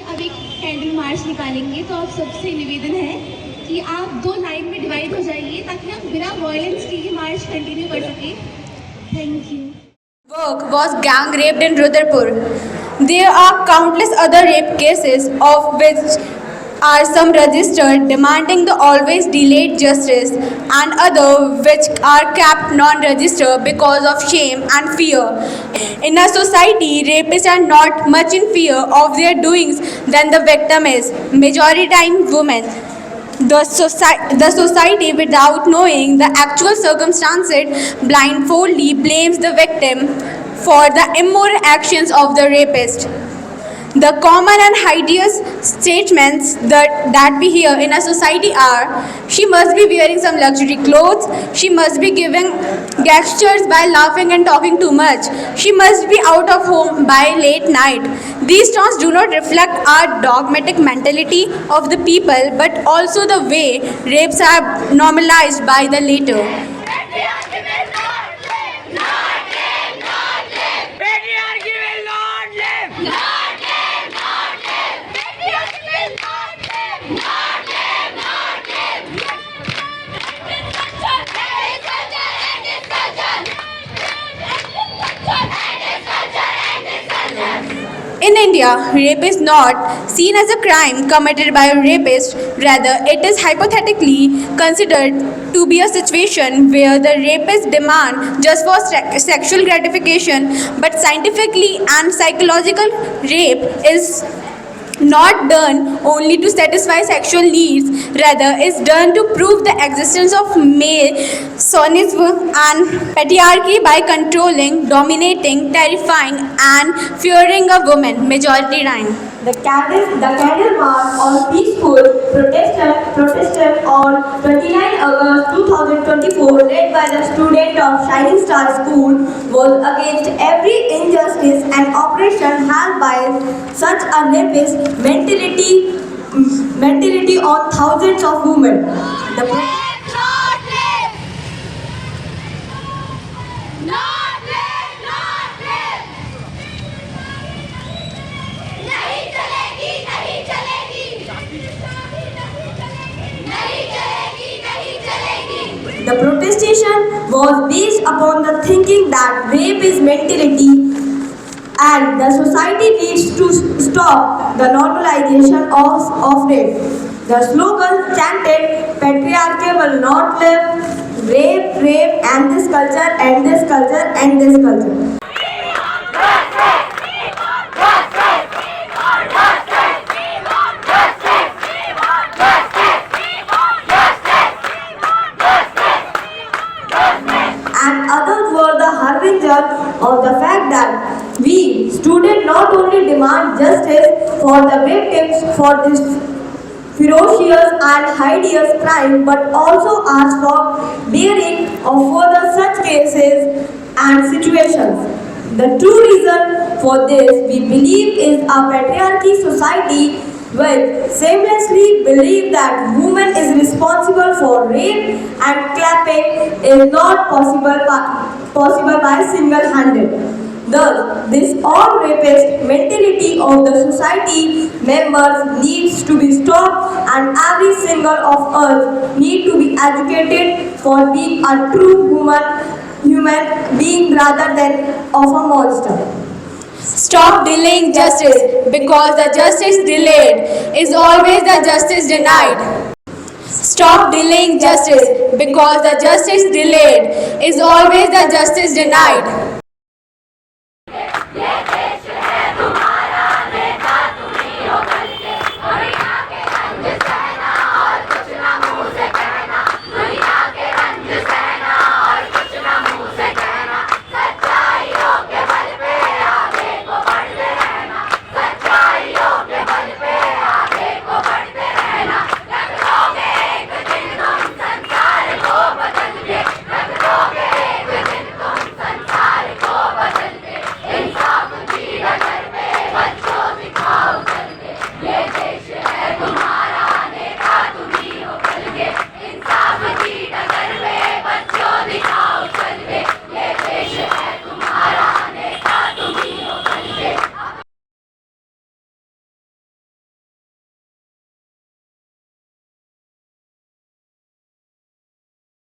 अब एक candle march निकालेंगे, तो आप सबसे निवेदन है कि आप दो लाइन में डिवाइड हो जाइए ताकि हम बिना वायलेंस के ये मार्च कंटिन्यू कर सके। Thank you. Work was gang raped in Rudrapur. There are countless other rape cases, of which are some registered demanding the always delayed justice, and other which are kept non-registered because of shame and fear. In a society, rapists are not much in fear of their doings than the victim is, majority time women. The society, without knowing the actual circumstances, blindfoldly blames the victim for the immoral actions of the rapist. The common and hideous statements that we hear in a society are: she must be wearing some luxury clothes, she must be giving gestures by laughing and talking too much, she must be out of home by late night. These terms do not reflect our dogmatic mentality of the people, but also the way rapes are normalized by the later. Patriarchy will not live! Not live! Not live! Patriarchy will not live! Not live! Not live! Patriarchy will not live! Not live! Not live! End this culture! End this culture! End this culture! End this culture! End this culture! In India, rape is not seen as a crime committed by a rapist. Rather, it is hypothetically considered to be a situation where the rapist demand just for sexual gratification, but scientifically and psychological rape is not done only to satisfy sexual needs, rather is done to prove the existence of male chauvinism and patriarchy by controlling, dominating, terrifying and fearing a woman, majority time. The candle march on peaceful protester on 29 August 2024 led by the student of Shining Star School was against every injustice and oppression held by such a rapist mentality on thousands of women. The Not live! Not live! Not live! नहीं चलेगी, नहीं चलेगी! नहीं चलेगी, नहीं चलेगी! The protestation was based upon the thinking that rape is mentality and the society needs to stop the normalization of rape. The slogan chanted, patriarchy will not live, rape, end this culture, end this culture, end this culture. And others were the harbinger of the fact that we, students, not only demand justice for the victims for this ferocious and hideous crime, but also ask for bearing of further such cases and situations. The true reason for this, we believe, is a patriarchy society which shamelessly believe that woman is responsible for rape and clapping is not possible by single-handed. Thus, this all rapist mentality of the society members needs to be stopped, and every single of us need to be educated for being a true human being rather than of a monster. Stop delaying justice, because the justice delayed is always the justice denied. Stop delaying justice, because the justice delayed is always the justice denied.